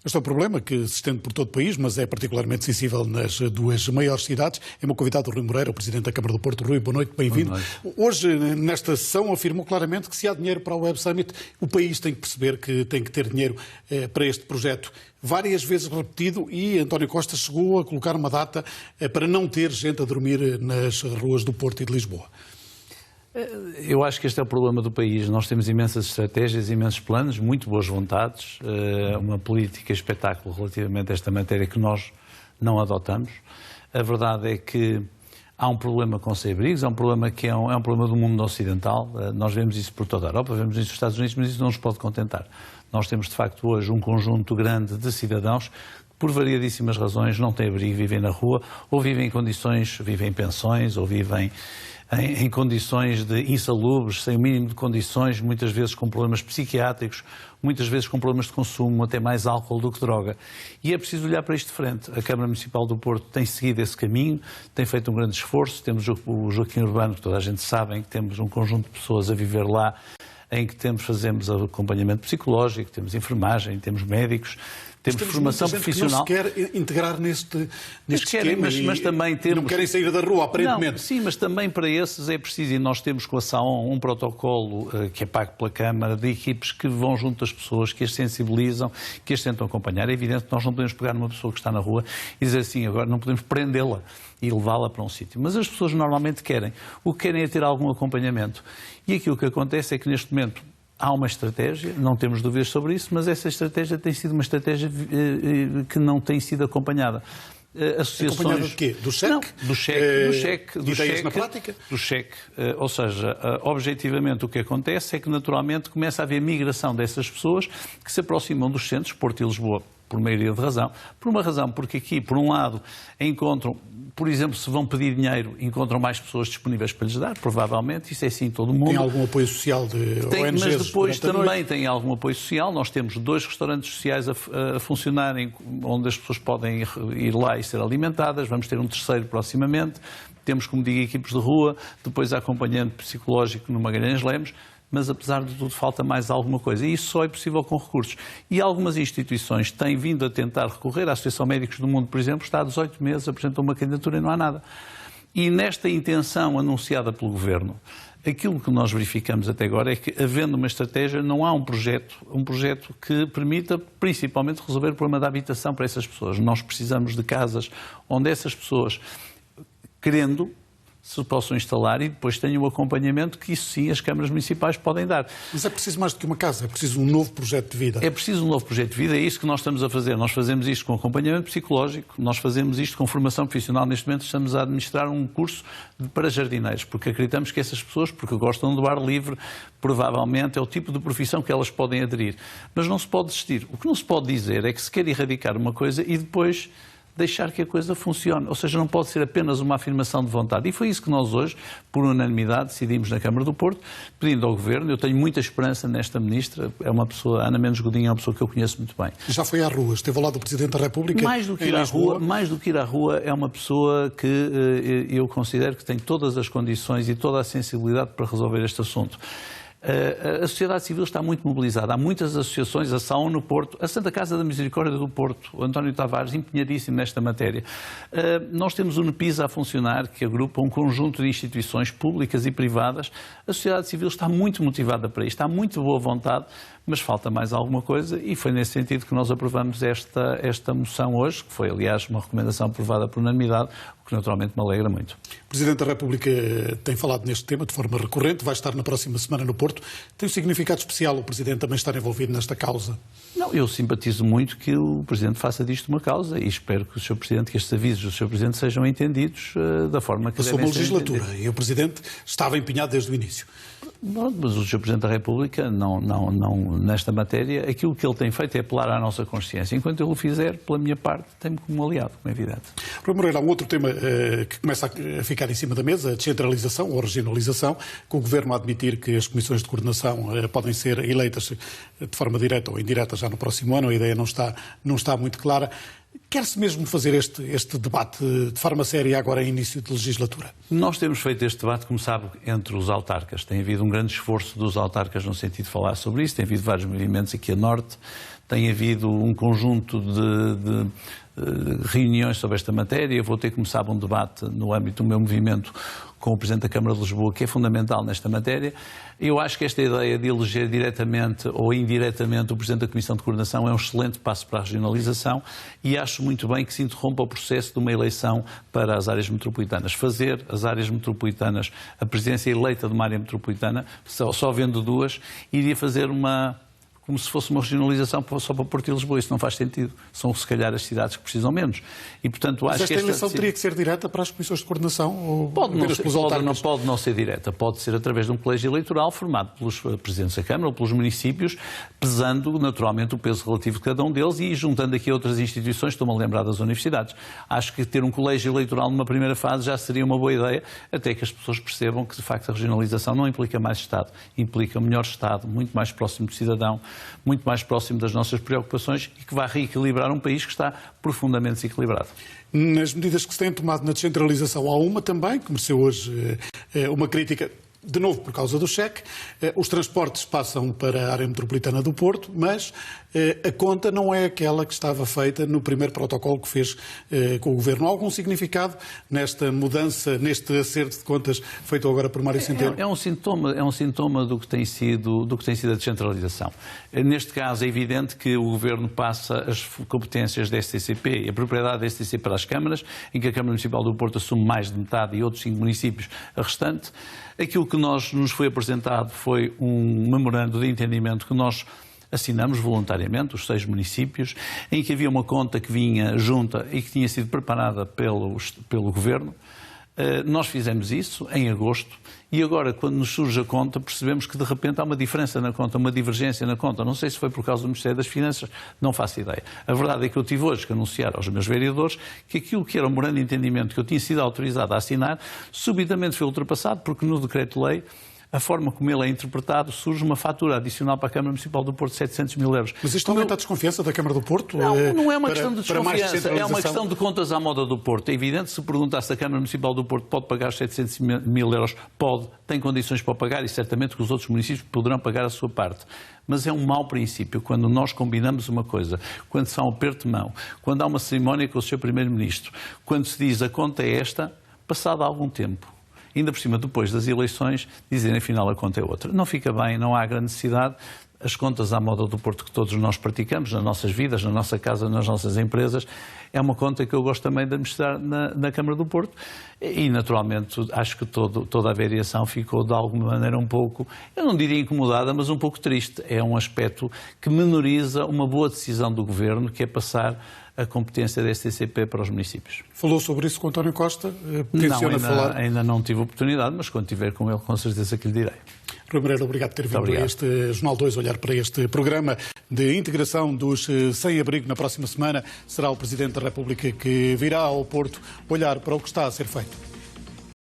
Este é um problema que se estende por todo o país, mas é particularmente sensível nas duas maiores cidades. É o meu convidado, Rui Moreira, o Presidente da Câmara do Porto. Rui, boa noite, bem-vindo. Hoje, nesta sessão, afirmou claramente que se há dinheiro para o Web Summit, o país tem que perceber que tem que ter dinheiro para este projeto. Várias vezes repetido, e António Costa chegou a colocar uma data para não ter gente a dormir nas ruas do Porto e de Lisboa. Eu acho que este é o problema do país. Nós temos imensas estratégias, imensos planos, muito boas vontades, uma política espetáculo relativamente a esta matéria que nós não adotamos. A verdade é que há um problema com sem-abrigos, é um problema que é um problema do mundo ocidental. Nós vemos isso por toda a Europa, vemos isso nos Estados Unidos, mas isso não nos pode contentar. Nós temos, de facto, hoje um conjunto grande de cidadãos que, por variadíssimas razões, não têm abrigo, vivem na rua, ou vivem em condições, vivem em pensões, ou vivem em condições de insalubres, sem o mínimo de condições, muitas vezes com problemas psiquiátricos, muitas vezes com problemas de consumo, até mais álcool do que droga. E é preciso olhar para isto de frente. A Câmara Municipal do Porto tem seguido esse caminho, tem feito um grande esforço. Temos o Joaquim Urbano, que toda a gente sabe, que temos um conjunto de pessoas a viver lá, em que fazemos acompanhamento psicológico, temos enfermagem, temos médicos, temos formação profissional. Que não se quer integrar neste esquema mas também temos... não querem sair da rua, aparentemente. Não, sim, mas também para esses é preciso, e nós temos com a SAON um protocolo que é pago pela Câmara, de equipes que vão junto às pessoas, que as sensibilizam, que as tentam acompanhar. É evidente que nós não podemos pegar numa pessoa que está na rua e dizer assim, agora não podemos prendê-la e levá-la para um sítio. Mas as pessoas normalmente querem. O que querem é ter algum acompanhamento. E aquilo que acontece é que neste momento há uma estratégia, não temos dúvidas sobre isso, mas essa estratégia tem sido uma estratégia que não tem sido acompanhada. Associações... Acompanhada de quê? Do cheque? Não, do cheque. Ideias na prática? Do cheque. Ou seja, objetivamente o que acontece é que naturalmente começa a haver migração dessas pessoas que se aproximam dos centros, Porto e Lisboa, por maioria de razão. Por uma razão, porque aqui, por um lado, encontram, por exemplo, se vão pedir dinheiro, encontram mais pessoas disponíveis para lhes dar, provavelmente, isso é assim em todo o mundo. Tem algum apoio social de ONGs? Mas depois também tem algum apoio social. Nós temos 2 restaurantes sociais a funcionarem, onde as pessoas podem ir lá e ser alimentadas. Vamos ter um 3º proximamente. Temos, como digo, equipes de rua, depois acompanhamento psicológico no Magalhães Lemos. Mas, apesar de tudo, falta mais alguma coisa. E isso só é possível com recursos. E algumas instituições têm vindo a tentar recorrer. A Associação Médicos do Mundo, por exemplo, está há 18 meses, apresentou uma candidatura e não há nada. E nesta intenção anunciada pelo Governo, aquilo que nós verificamos até agora é que, havendo uma estratégia, não há um projeto que permita, principalmente, resolver o problema da habitação para essas pessoas. Nós precisamos de casas onde essas pessoas, querendo, se possam instalar e depois tenham o acompanhamento que isso sim as câmaras municipais podem dar. Mas é preciso mais do que uma casa, é preciso um novo projeto de vida. É preciso um novo projeto de vida, é isso que nós estamos a fazer. Nós fazemos isto com acompanhamento psicológico, nós fazemos isto com formação profissional. Neste momento estamos a administrar um curso para jardineiros, porque acreditamos que essas pessoas, porque gostam do ar livre, provavelmente é o tipo de profissão que elas podem aderir. Mas não se pode desistir. O que não se pode dizer é que se quer erradicar uma coisa e depois deixar que a coisa funcione. Ou seja, não pode ser apenas uma afirmação de vontade. E foi isso que nós hoje, por unanimidade, decidimos na Câmara do Porto, pedindo ao Governo. Eu tenho muita esperança nesta Ministra. É uma pessoa, Ana Mendes Godinho, é uma pessoa que eu conheço muito bem. Já foi às ruas, esteve ao lado do Presidente da República. Mais do que ir à rua, é uma pessoa que eu considero que tem todas as condições e toda a sensibilidade para resolver este assunto. A sociedade civil está muito mobilizada. Há muitas associações, a SAON no Porto, a Santa Casa da Misericórdia do Porto, o António Tavares, empenhadíssimo nesta matéria. Nós temos o NEPISA a funcionar, que agrupa um conjunto de instituições públicas e privadas. A sociedade civil está muito motivada para isto, há muito boa vontade, mas falta mais alguma coisa e foi nesse sentido que nós aprovamos esta moção hoje, que foi, aliás, uma recomendação aprovada por unanimidade, o que naturalmente me alegra muito. O Presidente da República tem falado neste tema de forma recorrente, vai estar na próxima semana no Porto. Tem um significado especial o Presidente também estar envolvido nesta causa? Não, eu simpatizo muito que o Presidente faça disto uma causa e espero que o Sr. Presidente, que estes avisos do Sr. Presidente sejam entendidos da forma que devem ser entendidos. Passou uma legislatura e o Presidente estava empenhado desde o início. Não, mas o Sr. Presidente da República, nesta matéria, aquilo que ele tem feito é apelar à nossa consciência. Enquanto ele o fizer, pela minha parte, tem-me como aliado, como é evidente. Rui Moreira, há um outro tema que começa a ficar em cima da mesa, a descentralização ou regionalização, com o Governo a admitir que as comissões de coordenação podem ser eleitas de forma direta ou indireta já no próximo ano. A ideia não está muito clara. Quer-se mesmo fazer este debate de forma séria agora em início de legislatura? Nós temos feito este debate, como sabe, entre os autarcas. Tem havido um grande esforço dos autarcas no sentido de falar sobre isso. Tem havido vários movimentos aqui a norte. Tem havido um conjunto de reuniões sobre esta matéria. Vou ter, como sabe, um debate no âmbito do meu movimento com o Presidente da Câmara de Lisboa, que é fundamental nesta matéria. Eu acho que esta ideia de eleger diretamente ou indiretamente o Presidente da Comissão de Coordenação é um excelente passo para a regionalização e acho muito bem que se interrompa o processo de uma eleição para as áreas metropolitanas. Fazer as áreas metropolitanas, a presidência eleita de uma área metropolitana, só vendo duas, iria fazer como se fosse uma regionalização só para Porto e Lisboa. Isso não faz sentido. São, se calhar, as cidades que precisam menos. E, portanto, acho que esta eleição teria que ser direta para as comissões de coordenação? Ou pode não ser direta. Pode ser através de um colégio eleitoral formado pelos presidentes da Câmara ou pelos municípios, pesando, naturalmente, o peso relativo de cada um deles e juntando aqui outras instituições. Estou-me a lembrar das universidades. Acho que ter um colégio eleitoral numa primeira fase já seria uma boa ideia, até que as pessoas percebam que, de facto, a regionalização não implica mais Estado. Implica melhor Estado, muito mais próximo do cidadão, muito mais próximo das nossas preocupações e que vai reequilibrar um país que está profundamente desequilibrado. Nas medidas que se têm tomado na descentralização, há uma também, que mereceu hoje uma crítica, de novo por causa do cheque. Os transportes passam para a área metropolitana do Porto, mas a conta não é aquela que estava feita no primeiro protocolo que fez com o Governo. Há algum significado nesta mudança, neste acerto de contas feito agora por Mário Centeno? É um sintoma do que tem sido a descentralização. Neste caso é evidente que o Governo passa as competências da STCP e a propriedade da STCP para as câmaras, em que a Câmara Municipal do Porto assume mais de metade e outros 5 municípios a restante. Aquilo que nos foi apresentado foi um memorando de entendimento que nós assinamos voluntariamente, os 6 municípios, em que havia uma conta que vinha junta e que tinha sido preparada pelo Governo. Nós fizemos isso em agosto e agora, quando nos surge a conta, percebemos que de repente há uma diferença na conta, uma divergência na conta. Não sei se foi por causa do Ministério das Finanças, não faço ideia. A verdade é que eu tive hoje que anunciar aos meus vereadores que aquilo que era o memorando de entendimento que eu tinha sido autorizado a assinar, subitamente foi ultrapassado, porque no decreto-lei, a forma como ele é interpretado, surge uma fatura adicional para a Câmara Municipal do Porto de 700 mil euros. Mas isto aumenta a desconfiança da Câmara do Porto? Não é uma questão de desconfiança, é uma questão de contas à moda do Porto. É evidente, se perguntasse se a Câmara Municipal do Porto pode pagar os 700 mil euros, pode, tem condições para pagar e certamente que os outros municípios poderão pagar a sua parte. Mas é um mau princípio quando nós combinamos uma coisa, quando se há um aperto de mão, quando há uma cerimónia com o Sr. Primeiro-Ministro, quando se diz a conta é esta, passado algum tempo, ainda por cima, depois das eleições, dizerem afinal a conta é outra. Não fica bem, não há grande necessidade. As contas à moda do Porto que todos nós praticamos, nas nossas vidas, na nossa casa, nas nossas empresas, é uma conta que eu gosto também de administrar na Câmara do Porto e, naturalmente, acho que toda a variação ficou de alguma maneira um pouco, eu não diria incomodada, mas um pouco triste. É um aspecto que menoriza uma boa decisão do Governo, que é passar a competência da STCP para os municípios. Falou sobre isso com António Costa? Ainda não tive oportunidade, mas quando tiver com ele, com certeza que lhe direi. Rui Moreira, obrigado por ter vindo para este Jornal 2, olhar para este programa de integração dos sem-abrigo. Na próxima semana será o Presidente da República que virá ao Porto olhar para o que está a ser feito.